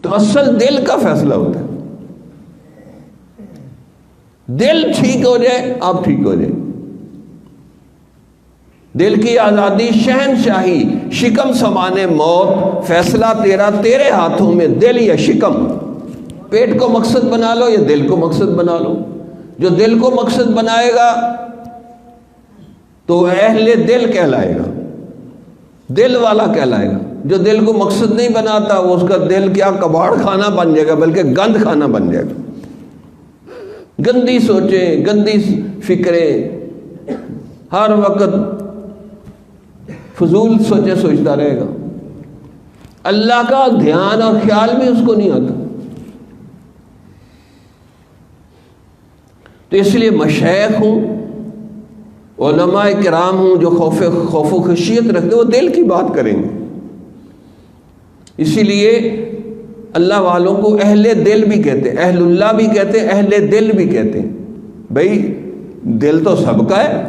تو اصل دل کا فیصلہ ہوتا ہے. دل ٹھیک ہو جائے آپ ٹھیک ہو جائے. دل کی آزادی، شہنشاہی، شکم سمانے موت، فیصلہ تیرا، تیرے ہاتھوں میں، دل یا شکم. پیٹ کو مقصد بنا لو یا دل کو مقصد بنا لو. جو دل کو مقصد بنائے گا تو اہل دل کہلائے گا، دل والا کہلائے گا. جو دل کو مقصد نہیں بناتا وہ اس کا دل کیا کباڑ خانہ بن جائے گا، بلکہ گند خانہ بن جائے گا. گندی سوچیں، گندی فکریں، ہر وقت فضول سوچیں سوچتا رہے گا. اللہ کا دھیان اور خیال بھی اس کو نہیں آتا. تو اس لیے مشائخ ہوں، علماء کرام ہوں، جو خوف و خشیت رکھتے وہ دل کی بات کریں گے. اسی لیے اللہ والوں کو اہل دل بھی کہتے ہیں، اہل اللہ بھی کہتے ہیں، اہل دل بھی کہتے ہیں. بھائی دل تو سب کا ہے،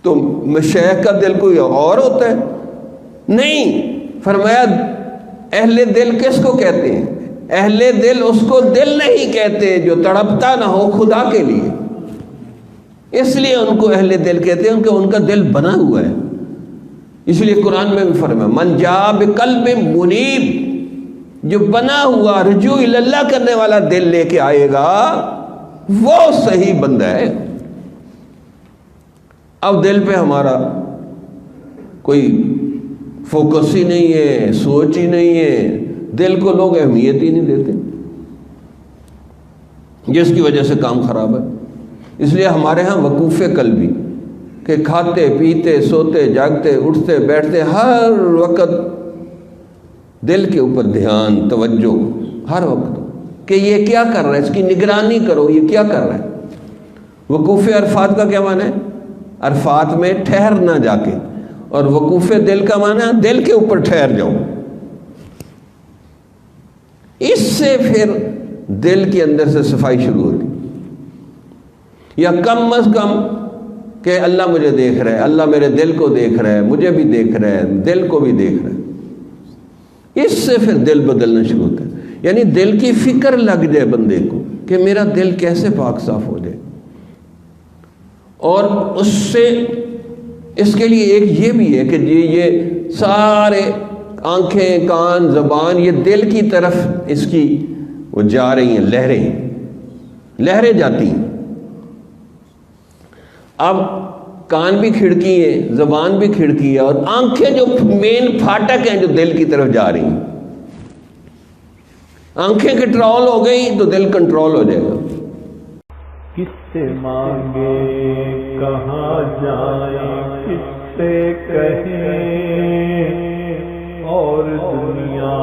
تو مشائخ کا دل کوئی اور ہوتا ہے؟ نہیں. فرمایا اہل دل کس کو کہتے ہیں؟ اہل دل اس کو دل نہیں کہتے جو تڑپتا نہ ہو خدا کے لیے. اس لیے ان کو اہل دل کہتے ہیں، ان کا دل بنا ہوا ہے. اس لیے قرآن میں بھی فرمایا من جاء بقلب منیب، جو بنا ہوا رجوع اللہ کرنے والا دل لے کے آئے گا وہ صحیح بندہ ہے. اب دل پہ ہمارا کوئی فوکس ہی نہیں ہے، سوچ ہی نہیں ہے، دل کو لوگ اہمیت ہی نہیں دیتے، جس کی وجہ سے کام خراب ہے. اس لیے ہمارے ہاں وقوف قلبی کہ کھاتے پیتے سوتے جاگتے اٹھتے بیٹھتے ہر وقت دل کے اوپر دھیان، توجہ ہر وقت کہ یہ کیا کر رہا ہے، اس کی نگرانی کرو، یہ کیا کر رہا ہے. وقوف عرفات کا کیا معنی ہے؟ عرفات میں ٹھہرنا جا کے. اور وقوف دل کا معنی ہے دل کے اوپر ٹھہر جاؤ. اس سے پھر دل کے اندر سے صفائی شروع ہوتی. یا کم از کم کہ اللہ مجھے دیکھ رہا ہے، اللہ میرے دل کو دیکھ رہا ہے، مجھے بھی دیکھ رہا ہے، دل کو بھی دیکھ رہا ہے. اس سے پھر دل بدلنا شروع ہوتا ہے. یعنی دل کی فکر لگ جائے بندے کو کہ میرا دل کیسے پاک صاف ہو جائے. اور اس سے اس کے لیے ایک یہ بھی ہے کہ یہ سارے آنکھیں، کان، زبان یہ دل کی طرف اس کی وہ جا رہی ہیں، لہریں جاتی ہیں. اب کان بھی کھڑکی ہے، زبان بھی کھڑکی ہے، اور آنکھیں جو مین پھاٹک ہیں جو دل کی طرف جا رہی ہیں. آنکھیں کنٹرول ہو گئی تو دل کنٹرول ہو جائے گا. کس سے مانگے کہاں جائیں، کس سے کہیں اور دنیا